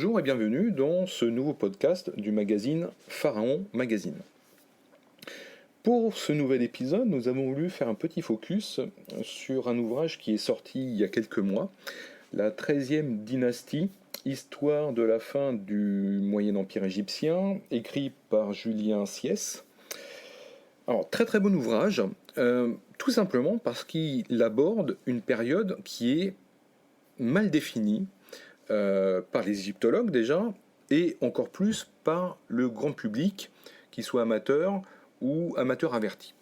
Bonjour et bienvenue dans ce nouveau podcast du magazine Pharaon Magazine. Pour ce nouvel épisode, nous avons voulu faire un petit focus sur un ouvrage qui est sorti il y a quelques mois, la 13e dynastie, histoire de la fin du Moyen Empire égyptien, écrit par Julien Siès. Alors, très bon ouvrage, tout simplement parce qu'il aborde une période qui est mal définie, par les égyptologues déjà, et encore plus par le grand public, qu'il soit amateur ou amateur averti.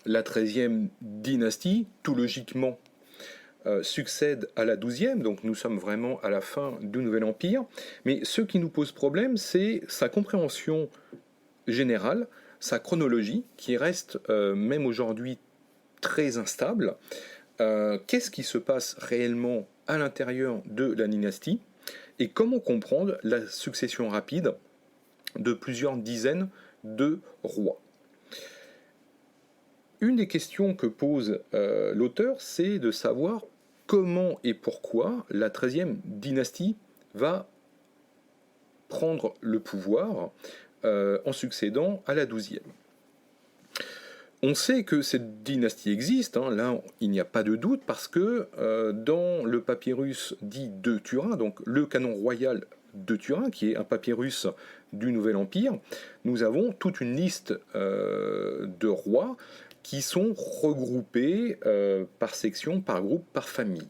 La 13e dynastie, tout logiquement, succède à la 12e, donc nous sommes vraiment à la fin du Nouvel Empire, mais ce qui nous pose problème, c'est sa compréhension générale, sa chronologie, qui reste même aujourd'hui très instable. Qu'est-ce qui se passe réellement à l'intérieur de la dynastie et comment comprendre la succession rapide de plusieurs dizaines de rois. Une des questions que pose l'auteur, c'est de savoir comment et pourquoi la 13e dynastie va prendre le pouvoir en succédant à la 12e. On sait que cette dynastie existe, là il n'y a pas de doute, parce que dans le papyrus dit de Turin, donc le canon royal de Turin, qui est un papyrus du Nouvel Empire, nous avons toute une liste de rois qui sont regroupés par section, par groupe, par famille.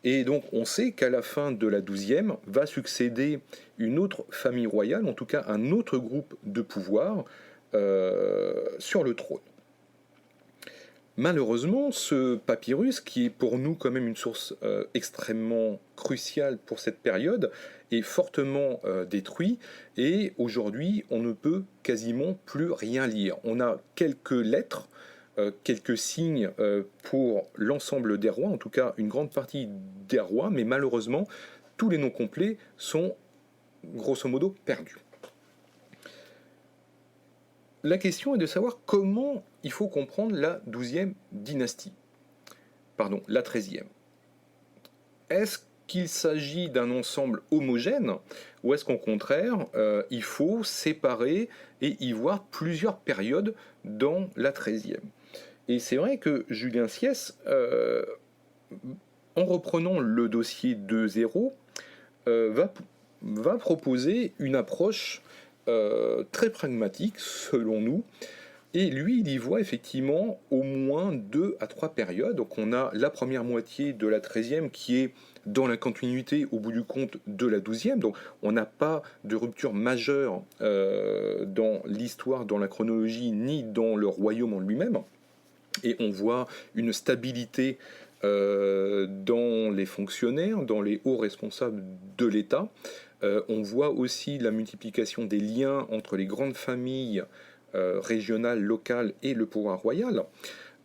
Et donc on sait qu'à la fin de la 12e va succéder une autre famille royale, en tout cas un autre groupe de pouvoir sur le trône. Malheureusement, ce papyrus, qui est pour nous quand même une source extrêmement cruciale pour cette période, est fortement détruit et aujourd'hui on ne peut quasiment plus rien lire. On a quelques lettres, quelques signes pour l'ensemble des rois, en tout cas une grande partie des rois, mais malheureusement tous les noms complets sont grosso modo perdus. La question est de savoir comment il faut comprendre la 12e dynastie. Pardon, la 13e. Est-ce qu'il s'agit d'un ensemble homogène ou est-ce qu'au contraire, il faut séparer et y voir plusieurs périodes dans la 13e? Et c'est vrai que Julien Siès, en reprenant le dossier 2.0, va proposer une approche très pragmatique selon nous, et lui il y voit effectivement au moins 2 à 3 périodes. Donc on a la première moitié de la 13e qui est dans la continuité au bout du compte de la 12e, donc on n'a pas de rupture majeure dans l'histoire, dans la chronologie, ni dans le royaume en lui-même, et on voit une stabilité dans les fonctionnaires, dans les hauts responsables de l'État. On voit aussi la multiplication des liens entre les grandes familles régionales, locales et le pouvoir royal,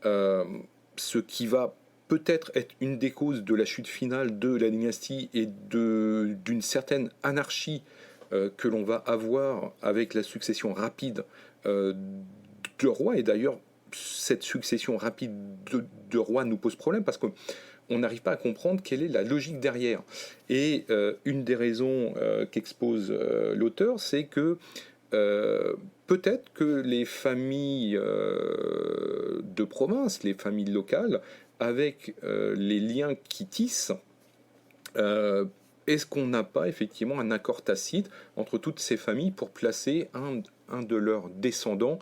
ce qui va peut-être être une des causes de la chute finale de la dynastie et d'une certaine anarchie que l'on va avoir avec la succession rapide de rois. Et d'ailleurs, cette succession rapide de rois nous pose problème parce qu'on n'arrive pas à comprendre quelle est la logique derrière. Et une des raisons qu'expose l'auteur, c'est que peut-être que les familles de province, les familles locales, avec les liens qui tissent, est-ce qu'on n'a pas effectivement un accord tacite entre toutes ces familles pour placer un de leurs descendants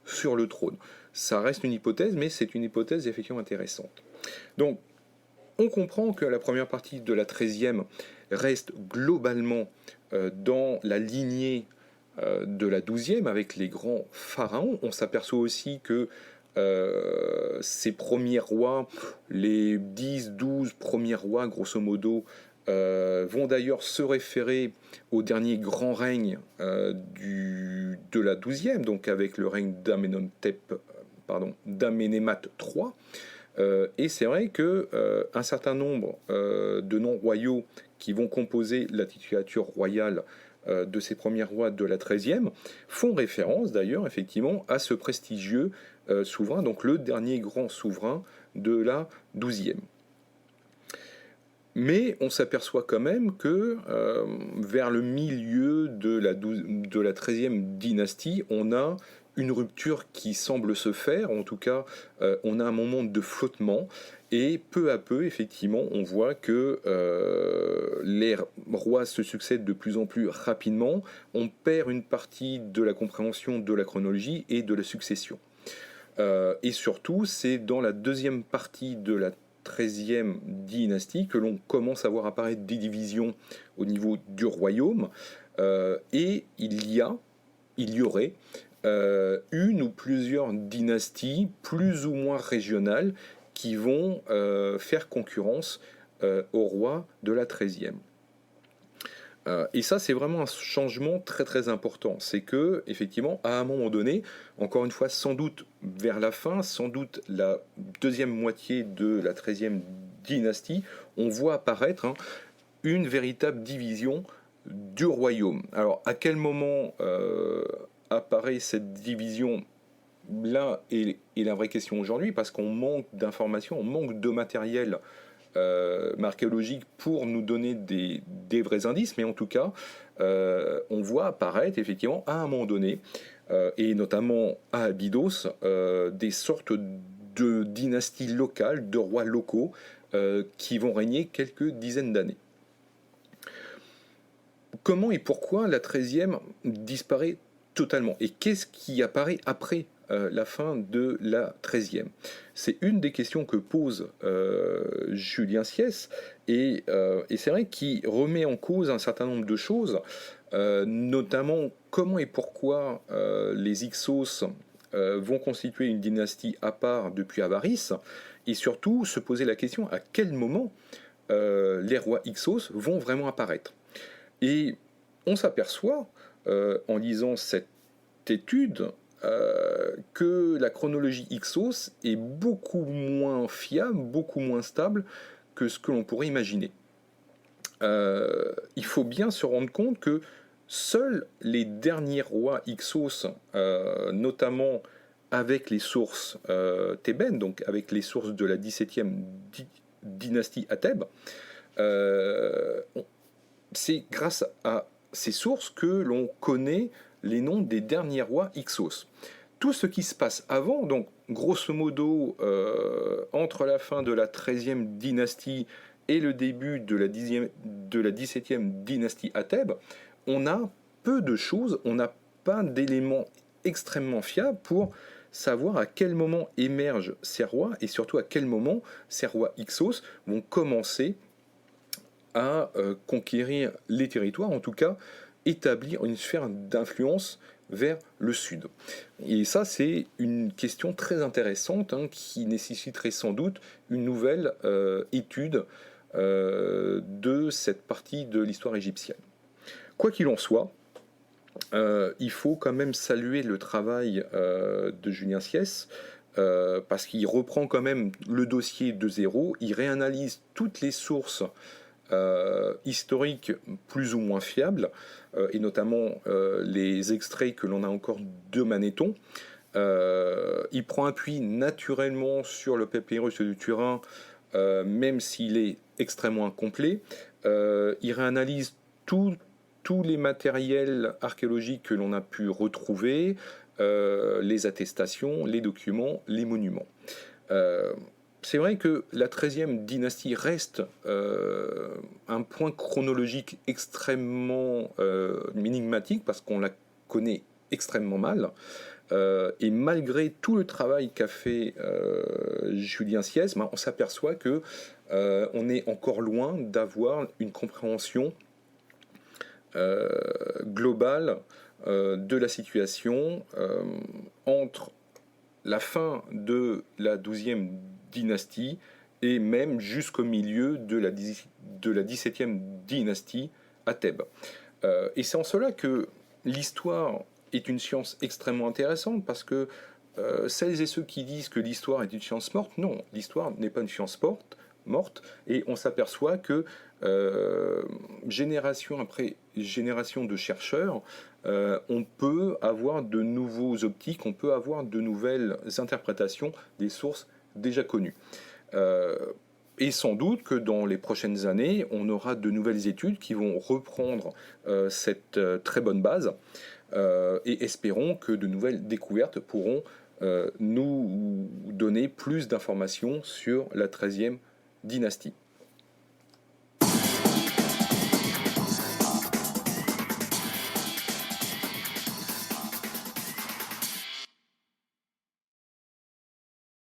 sur le trône? Ça reste une hypothèse, mais c'est une hypothèse effectivement intéressante. Donc, on comprend que la première partie de la 13e reste globalement dans la lignée de la 12e avec les grands pharaons. On s'aperçoit aussi que ces premiers rois, les 10-12 premiers rois, grosso modo, vont d'ailleurs se référer au dernier grand règne de la 12e, donc avec le règne d'Amenémat III. Et c'est vrai qu'un certain nombre de noms royaux qui vont composer la titulature royale de ces premiers rois de la 13e font référence d'ailleurs effectivement à ce prestigieux souverain, donc le dernier grand souverain de la 12e. Mais on s'aperçoit quand même que vers le milieu de la 13e dynastie, on a une rupture qui semble se faire, en tout cas on a un moment de flottement, et peu à peu, effectivement, on voit que les rois se succèdent de plus en plus rapidement, on perd une partie de la compréhension de la chronologie et de la succession. Et surtout, c'est dans la deuxième partie de la 13e dynastie que l'on commence à voir apparaître des divisions au niveau du royaume. Et il y aurait une ou plusieurs dynasties plus ou moins régionales qui vont faire concurrence au roi de la 13e. Et ça, c'est vraiment un changement très très important. C'est que, effectivement, à un moment donné, encore une fois, sans doute vers la fin, sans doute la deuxième moitié de la 13e dynastie, on voit apparaître une véritable division du royaume. Alors, à quel moment apparaît cette division? Là est la vraie question aujourd'hui, parce qu'on manque d'informations, on manque de matériel archéologique pour nous donner des vrais indices, mais en tout cas, on voit apparaître effectivement à un moment donné, et notamment à Abydos, des sortes de dynasties locales, de rois locaux, qui vont régner quelques dizaines d'années. Comment et pourquoi la 13e disparaît totalement? Et qu'est-ce qui apparaît après la fin de la 13e? C'est une des questions que pose Julien Siès, et c'est vrai qu'il remet en cause un certain nombre de choses, notamment comment et pourquoi les Hyksos vont constituer une dynastie à part depuis Avaris, et surtout se poser la question à quel moment les rois Hyksos vont vraiment apparaître. Et on s'aperçoit, en lisant cette étude, que la chronologie Hyksos est beaucoup moins fiable, beaucoup moins stable que ce que l'on pourrait imaginer. Il faut bien se rendre compte que seuls les derniers rois Hyksos, notamment avec les sources thébaines, donc avec les sources de la 17e dynastie à Thèbes, c'est grâce à ces sources que l'on connaît les noms des derniers rois Hyksos. Tout ce qui se passe avant, donc grosso modo entre la fin de la 13e dynastie et le début de la 17e dynastie à Thèbes, on a peu de choses, on n'a pas d'éléments extrêmement fiables pour savoir à quel moment émergent ces rois et surtout à quel moment ces rois Hyksos vont commencer à conquérir les territoires, en tout cas établir une sphère d'influence vers le sud. Et ça, c'est une question très intéressante qui nécessiterait sans doute une nouvelle étude de cette partie de l'histoire égyptienne. Quoi qu'il en soit, il faut quand même saluer le travail de Julien Siès, parce qu'il reprend quand même le dossier de zéro, il réanalyse toutes les sources historiques plus ou moins fiables, et notamment les extraits que l'on a encore de Manéthon. Il prend appui naturellement sur le papyrus de Turin, même s'il est extrêmement incomplet. Il réanalyse tous les matériels archéologiques que l'on a pu retrouver, les attestations, les documents, les monuments. C'est vrai que la 13e dynastie reste un point chronologique extrêmement énigmatique parce qu'on la connaît extrêmement mal. Et malgré tout le travail qu'a fait Julien Siès, on s'aperçoit que on est encore loin d'avoir une compréhension globale de la situation entre la fin de la 12e dynastie et même jusqu'au milieu de la 17e dynastie à Thèbes. Et c'est en cela que l'histoire est une science extrêmement intéressante, parce que celles et ceux qui disent que l'histoire est une science morte, non, l'histoire n'est pas une science morte, et on s'aperçoit que génération après génération de chercheurs, on peut avoir de nouveaux optiques, on peut avoir de nouvelles interprétations des sources déjà connues. Et sans doute que dans les prochaines années, on aura de nouvelles études qui vont reprendre cette très bonne base, et espérons que de nouvelles découvertes pourront nous donner plus d'informations sur la 13e dynastie.